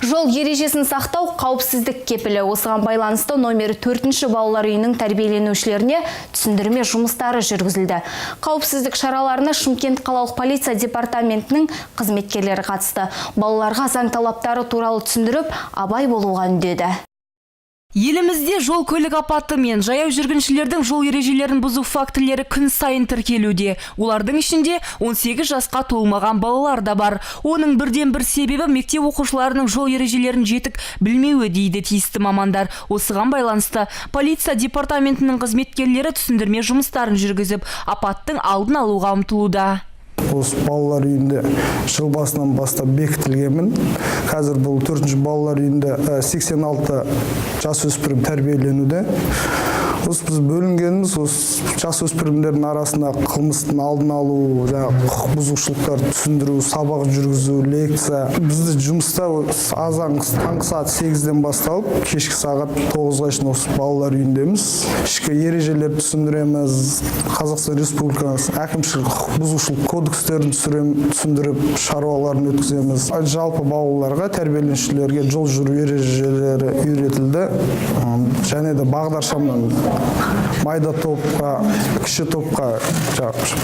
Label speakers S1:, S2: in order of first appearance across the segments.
S1: Жол ережесін сақтау қауіпсіздік кепілі. Осыған байланысты номері 4-ші балалар үйінің тәрбиеленушілеріне түсіндірме жұмыстары жүргізілді. Қауіпсіздік шараларына Шымкент қалалық полиция департаментінің қызметкерлері қатысты. Балаларға заң талаптары туралы түсіндіріп, абай болуға үндеді.
S2: Елімізде жол көлік апаты мен жаяу жүргіншілердің жол ережелерін бұзу фактілері күн сайын тіркелуде. Олардың ішінде 18 жасқа толмаған балалар да бар. Оның бірден-бір себебі мектеп оқушыларының жол ережелерін жетік білмеуі дейді тиісті мамандар. Осыған байланысты полиция департаментінің қызметкерлері түсіндірме жұмыстарын жүргізіп, апаттың алдын алуға ұмтылуда.
S3: Осы балалар үйінде жыл басынан бастап бекітілгенмін. Қазір бұл 4-ші балалар үйінде 86 жасөспірім тәрбиеленуде. Осы біз бөлінгеніміз жасөспірімдердің арасында қылмыстың алдын алу, құқық бұзушылықтар түсіндіру, сабақ жүргізу, лекция. Бізді жұмыста таңғы сағат 8-ден басталып, кешкі сағат 9-ға шейін осы балалар үйіндеміз. Ішкі ережелер түсіндіреміз, Қазақстан Республикасы әкімшілік құқық бұзушылық кодекстерін түсіндіріп, шаруаларын өткіземіз. Жалпы балаларға, тәрбиеленушілерге жол жүру ережелері үйретілді. Және де бағдаршамнан майда топқа, кіші топқа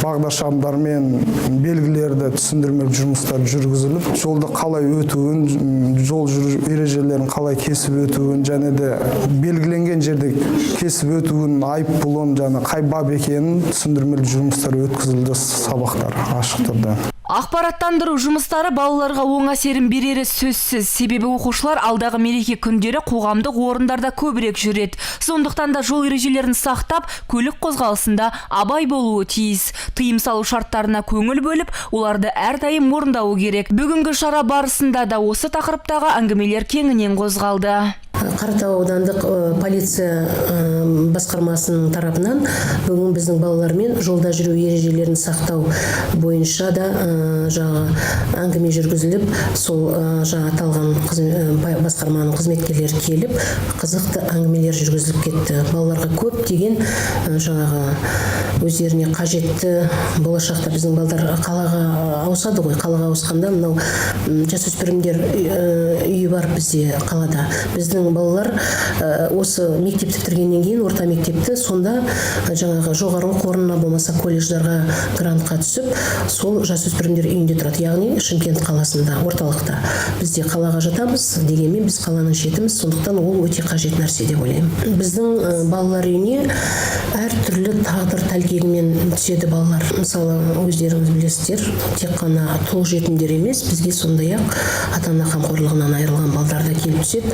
S3: бағдаршамдар мен белгілерді түсіндірмелік жұмыстар жүргізіліп, жолда қалай өтуін, жол жүру ережелерін қалай кесіп өтуін, және де белгіленген жерде кесіп өтуін, айыппұлын, қай бап екенін түсіндірмелік жұмыстар өткізілді сабақтар ашық түрде.
S2: Ақпараттандыру жұмыстары балаларға оң әсерін берері сөзсіз. Себебі оқушылар алдағы мереке күндері қоғамдық орындарда көбірек жүреді. Сондықтан да жол ережелерін сақтап, көлік қозғалысында абай болуы тиіс. Тыйым салу шарттарына көңіл бөліп, оларды әрдайым орындауы керек. Бүгінгі шара барысында да осы тақырыптағы әңгімелер кеңінен қозғалды.
S4: Қаратау аудандық полиция басқармасының тарапынан бүгін біздің балалармен жолда жүру ережелерін сақтау бойынша да әңгіме жүргізіліп, сол аталған басқарманың қызметкерлері келіп, қызықты әңгімелер жүргізіліп кетті. Балаларға көп деген өздеріне қажетті, болашақта біздің балалар қалаға ауысады ғой. Қалаға ауысқанда мынау жасөспірімдер үйі бар бізде қалада. Біздің балалар осы мектепті бітіргеннен кейін орта мектепті сонда жоғары оқу орнына болмаса колледждарға грантқа түсіп, сол жасөспірімдер үйінде тұрады, яғни Шымкент қаласында, орталықта. Бізде қалаға жатамыз, дегенмен біз қаланың шетіміз, сондықтан ол өте қажет нәрсе деп ойлаймын. Біздің балалар үйіне әр түрлі тағдыр тәлкегімен түседі балалар. Мысалы, өздеріңіз білесіздер, тек қана толық жетімдер емес, бізге сондай-ақ ата-ана қамқорлығынан айырылған балалар да келіп түседі.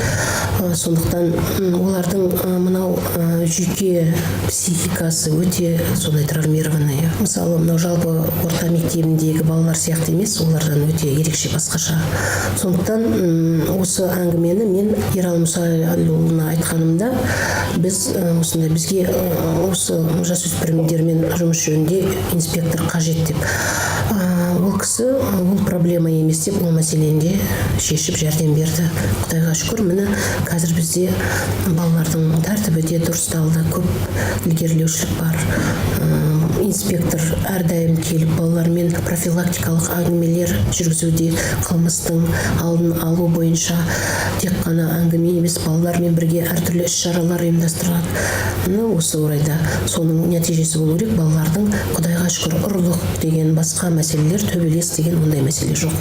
S4: Сондықтан олардың мынау жүйке психикасы өте сондай травмированный. Мысалы, мынау жалпы орта мектебіндегі балалар сияқты емес, олардан өте ерекше басқаша. Сондықтан осы әңгімені мен Ералы Мұсайұлына айтқанымда, бізге осы жасөспірімдермен жұмыс жөнінде инспектор қажет деп. Ол кісі бұл проблема емес деп, ол мәселені шешіп жәрдем берді. Құдайға шүкір, міне қазір бізде балалардың тәртібі де дұрысталды, көп ілгерілеушілік бар. Инспектор әрдайым келіп балалармен профилактикалық әңгімелер жүргізуде, қылмыстың алдын алу бойынша тек қана әңгіме емес, балалармен бірге әртүрлі іс-шаралар ұйымдастырылады. Осы орайда соның нәтижесі болу керек, балалардың Құдайға шүкір ұрлық деген басқа мәселелер, төбелес деген ондай мәселе жоқ.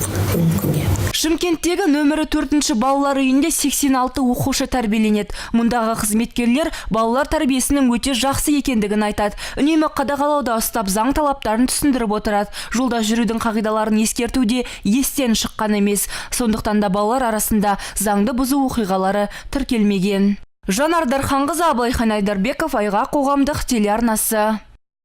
S2: Шымкенттегі нөмірі 4-ші балалар үйінде 86 оқушы тәрбиеленеді. Мұндағы қызметкерлер балалар тәрбиесінің өте жақсы екендігін айтады. Үнемі қадағалауда ұстап, заң талаптарын түсіндіріп отырады. Жолда жүрудің қағидаларын ескертуде естен шыққан емес. Сондықтан да балалар арасында заңды бұзу оқиғалары тіркелмеген. Жанар Дарханқызы, Абылайхан Айдарбеков, Айға қоғамдық телеарнасы.